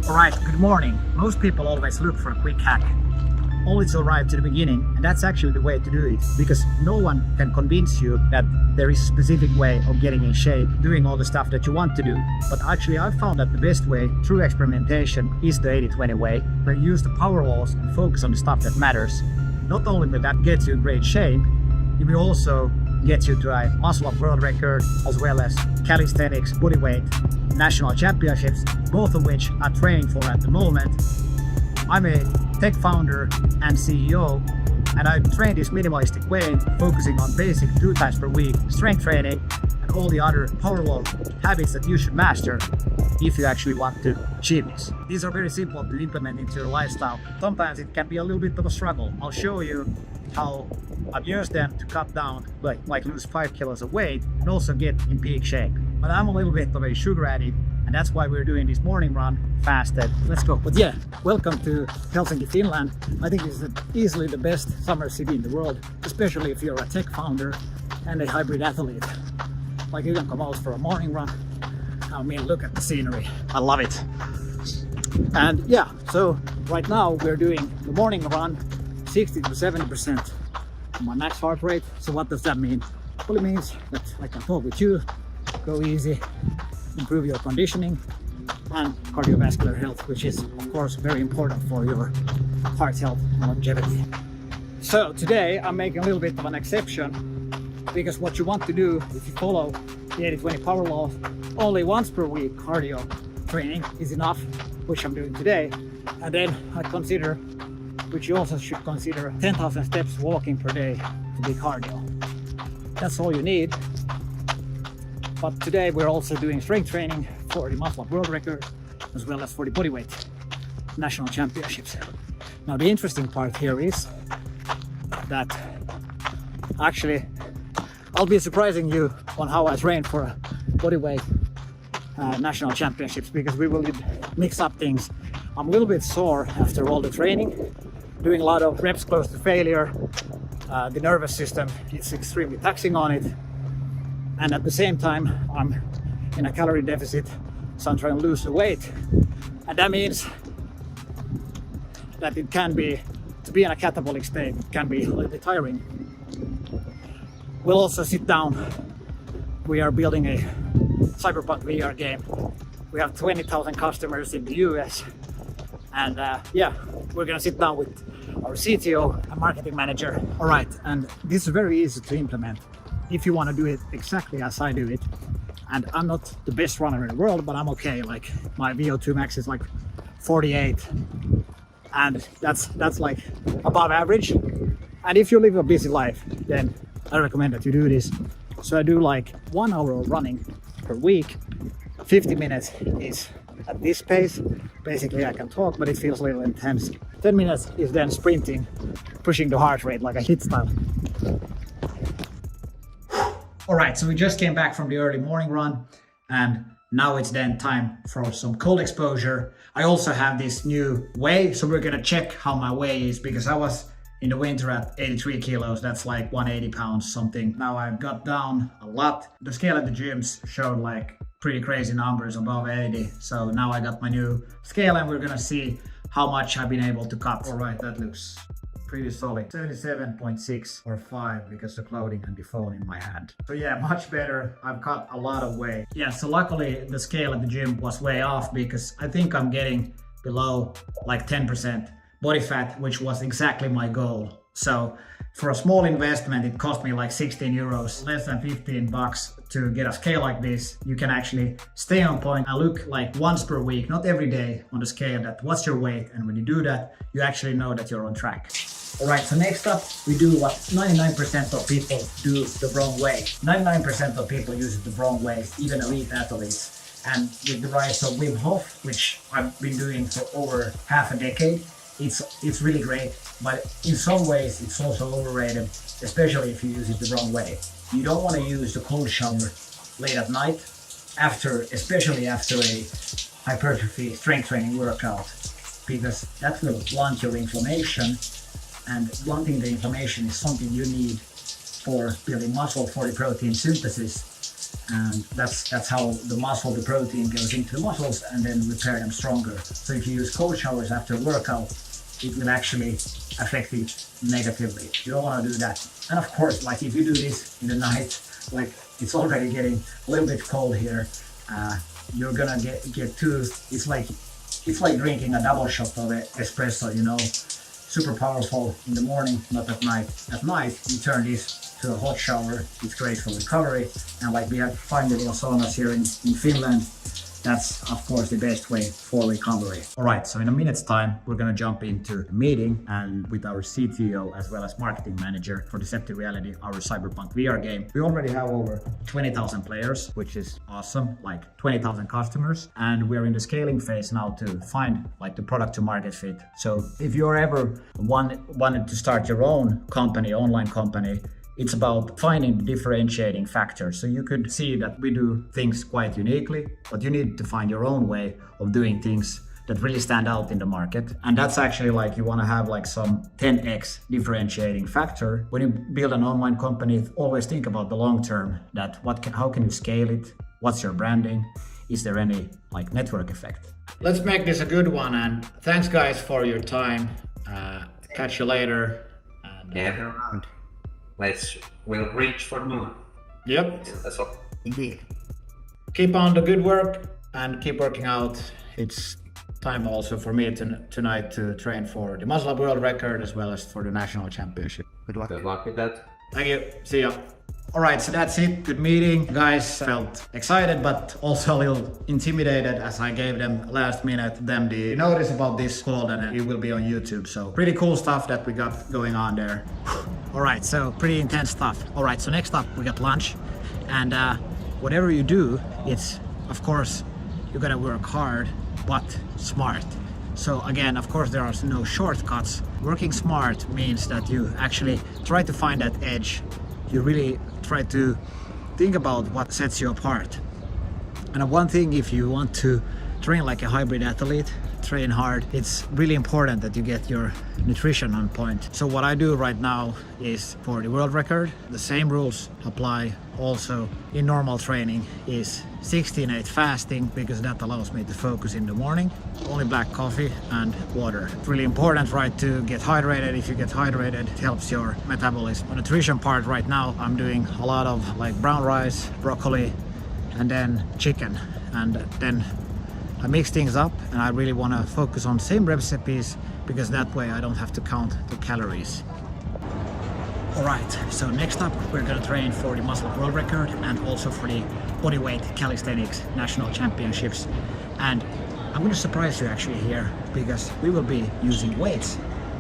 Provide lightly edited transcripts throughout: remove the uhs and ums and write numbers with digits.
Alright, good morning. Most people always look for a quick hack, only to arrive to the beginning, and that's actually the way to do it, because no one can convince you that there is a specific way of getting in shape, doing all the stuff that you want to do. But actually I've found that the best way through experimentation is the 80-20 way, where you use the power laws and focus on the stuff that matters. Not only will that get you in great shape, it will also get you to a muscle up world record, as well as calisthenics, bodyweight, national championships, both of which I'm training for at the moment. I'm a tech founder and CEO, and I train this minimalistic way, focusing on basic 2 times per week strength training and all the other power law habits that you should master if you actually want to achieve this. These are very simple to implement into your lifestyle. Sometimes it can be a little bit of a struggle. I'll show you how I've used them to cut down, like lose 5 kilos of weight and also get in peak shape. But I'm a little bit of a sugar addict, and that's why we're doing this morning run fasted. Let's go. But yeah, welcome to Helsinki, Finland. I think this is easily the best summer city in the world, especially if you're a tech founder and a hybrid athlete. Like, you can come out for a morning run. I mean, look at the scenery. I love it. And yeah, so right now we're doing the morning run 60 to 70% of my max heart rate. So what does that mean? Well, it means that I can talk with you, go easy, improve your conditioning and cardiovascular health, which is of course very important for your heart health and longevity. So today I'm making a little bit of an exception, because what you want to do if you follow the 80-20 power law, only once per week cardio training is enough, which I'm doing today. And then I consider, which you also should consider, 10,000 steps walking per day to be cardio. That's all you need. But today we're also doing strength training for the muscle up world record, as well as for the bodyweight national championships. Now the interesting part here is that actually I'll be surprising you on how I train for a bodyweight national championships, because we will mix up things. I'm a little bit sore after all the training, doing a lot of reps close to failure. The nervous system is extremely taxing on it, and at the same time I'm in a calorie deficit, so I'm trying to lose the weight, and that means that it can be, to be in a catabolic state, it can be a little bit tiring. We'll also sit down. We are building a Cyberpunk VR game. We have 20,000 customers in the US, and yeah, we're gonna sit down with our CTO and marketing manager. All right, and this is very easy to implement if you want to do it exactly as I do it. And I'm not the best runner in the world, but I'm okay. Like, my VO2 max is like 48, and that's like above average. And if you live a busy life, then I recommend that you do this. So I do like 1 hour of running per week. 50 minutes is at this pace. Basically I can talk, but it feels a little intense. 10 minutes is then sprinting, pushing the heart rate like a hit style. Alright, so we just came back from the early morning run, and now it's then time for some cold exposure. I also have this new weigh, so we're gonna check how my weigh is, because I was in the winter at 83 kilos, that's like 180 pounds something. Now I've got down a lot. The scale at the gyms showed like pretty crazy numbers above 80. So now I got my new scale, and we're gonna see how much I've been able to cut. All right, that looks pretty solid. 77.6 or 5, because the clothing and the phone in my hand. So yeah, much better. I've cut a lot of weight. Yeah, so luckily the scale at the gym was way off, because I think I'm getting below like 10% body fat, which was exactly my goal. So for a small investment, it cost me like 16 euros, less than 15 bucks to get a scale like this. You can actually stay on point. I look like once per week, not every day, on the scale that what's your weight, and when you do that, you actually know that you're on track. All right, so next up, we do what 99% of people do the wrong way. 99% of people use it the wrong way, even elite athletes. And with the rise of Wim Hof, which I've been doing for over half a decade, it's really great, but in some ways it's also overrated, especially if you use it the wrong way. You don't want to use the cold shower late at night, especially after a hypertrophy strength training workout, because that will blunt your inflammation, and blunting the inflammation is something you need for building muscle for the protein synthesis. And that's how the protein goes into the muscles and then repair them stronger. So if you use cold showers after a workout, it will actually affect it negatively. You don't want to do that. And of course, like if you do this in the night, like it's already getting a little bit cold here, you're gonna get too. It's like drinking a double shot of espresso, you know, super powerful in the morning, not at night. At night, you turn this to a hot shower. It's great for recovery, and like we have 5 million saunas here in Finland. That's of course the best way for recovery. All right, so in a minute's time, we're gonna jump into a meeting and with our CTO as well as marketing manager for Deceptive Reality, our Cyberpunk VR game. We already have over 20,000 players, which is awesome, like 20,000 customers. And we're in the scaling phase now to find like the product to market fit. So if you're ever wanted to start your own company, online company, it's about finding the differentiating factors. So you could see that we do things quite uniquely, but you need to find your own way of doing things that really stand out in the market. And that's actually like you want to have like some 10x differentiating factor. When you build an online company, always think about the long term, that how can you scale it? What's your branding? Is there any like network effect? Let's make this a good one, and thanks guys for your time. Catch you later. And, around. We'll reach for moon. Yep. That's all. Indeed. Keep on the good work and keep working out. It's time also for me tonight to train for the muscle up world record as well as for the national championship. Good luck with that. Thank you. See ya. All right, so that's it. Good meeting. Guys felt excited, but also a little intimidated as I gave them last minute the notice about this call, and it will be on YouTube. So pretty cool stuff that we got going on there. All right, so pretty intense stuff. All right, so next up we got lunch, and whatever you do, it's of course you gotta work hard but smart. So again, of course, there are no shortcuts. Working smart means that you actually try to find that edge. You really try to think about what sets you apart. And one thing, if you want to train like a hybrid athlete, train hard, it's really important that you get your nutrition on point. So what I do right now is for the world record, the same rules apply also in normal training, is 16/8 fasting, because that allows me to focus in the morning. Only black coffee and water. It's really important, right, to get hydrated. If you get hydrated, it helps your metabolism. The nutrition part right now, I'm doing a lot of like brown rice, broccoli, and then chicken. And then I mix things up, and I really want to focus on same recipes, because that way I don't have to count the calories. Alright, so next up we're gonna train for the muscle up world record and also for the bodyweight calisthenics national championships. And I'm gonna surprise you actually here, because we will be using weights,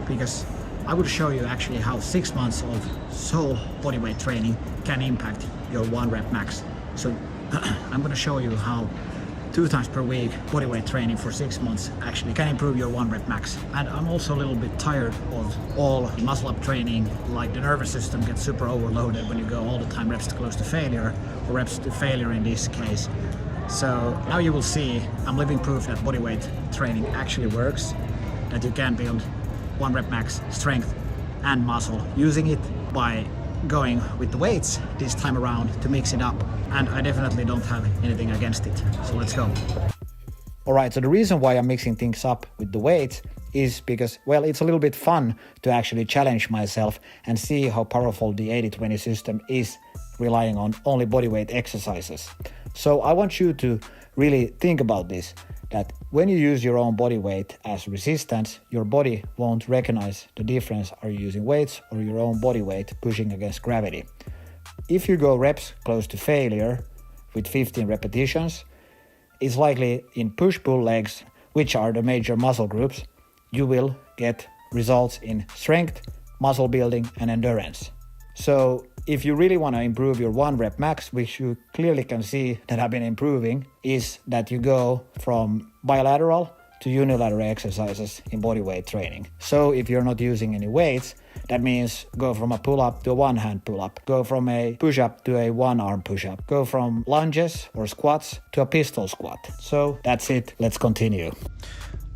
because I will show you actually how 6 months of sole bodyweight training can impact your 1 rep max. So I'm gonna show you how 2 times per week bodyweight training for 6 months actually can improve your 1 rep max. And I'm also a little bit tired of all muscle up training, like the nervous system gets super overloaded when you go all the time reps close to failure, or reps to failure in this case. So now you will see I'm living proof that bodyweight training actually works, that you can build 1 rep max strength and muscle using it by going with the weights this time around to mix it up. And I definitely don't have anything against it. So let's go. All right, so the reason why I'm mixing things up with the weights is because, well, it's a little bit fun to actually challenge myself and see how powerful the 80-20 system is relying on only bodyweight exercises. So I want you to really think about this, that when you use your own body weight as resistance, your body won't recognize the difference are you using weights or your own body weight pushing against gravity. If you go reps close to failure with 15 repetitions, it's likely in push-pull legs, which are the major muscle groups, you will get results in strength, muscle building, and endurance. So if you really want to improve your 1 rep max, which you clearly can see that I've been improving, is that you go from bilateral to unilateral exercises in bodyweight training. So if you're not using any weights, that means go from a pull-up to a one-hand pull-up, go from a push-up to a one-arm push-up, go from lunges or squats to a pistol squat. So that's it. Let's continue.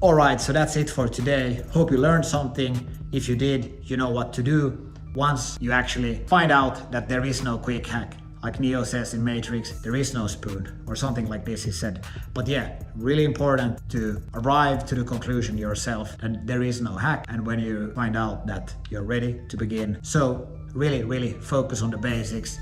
All right, so that's it for today. Hope you learned something. If you did, you know what to do once you actually find out that there is no quick hack. Like Neo says in Matrix, there is no spoon, or something like this he said. But yeah, really important to arrive to the conclusion yourself that there is no hack, and when you find out that you're ready to begin. So really focus on the basics.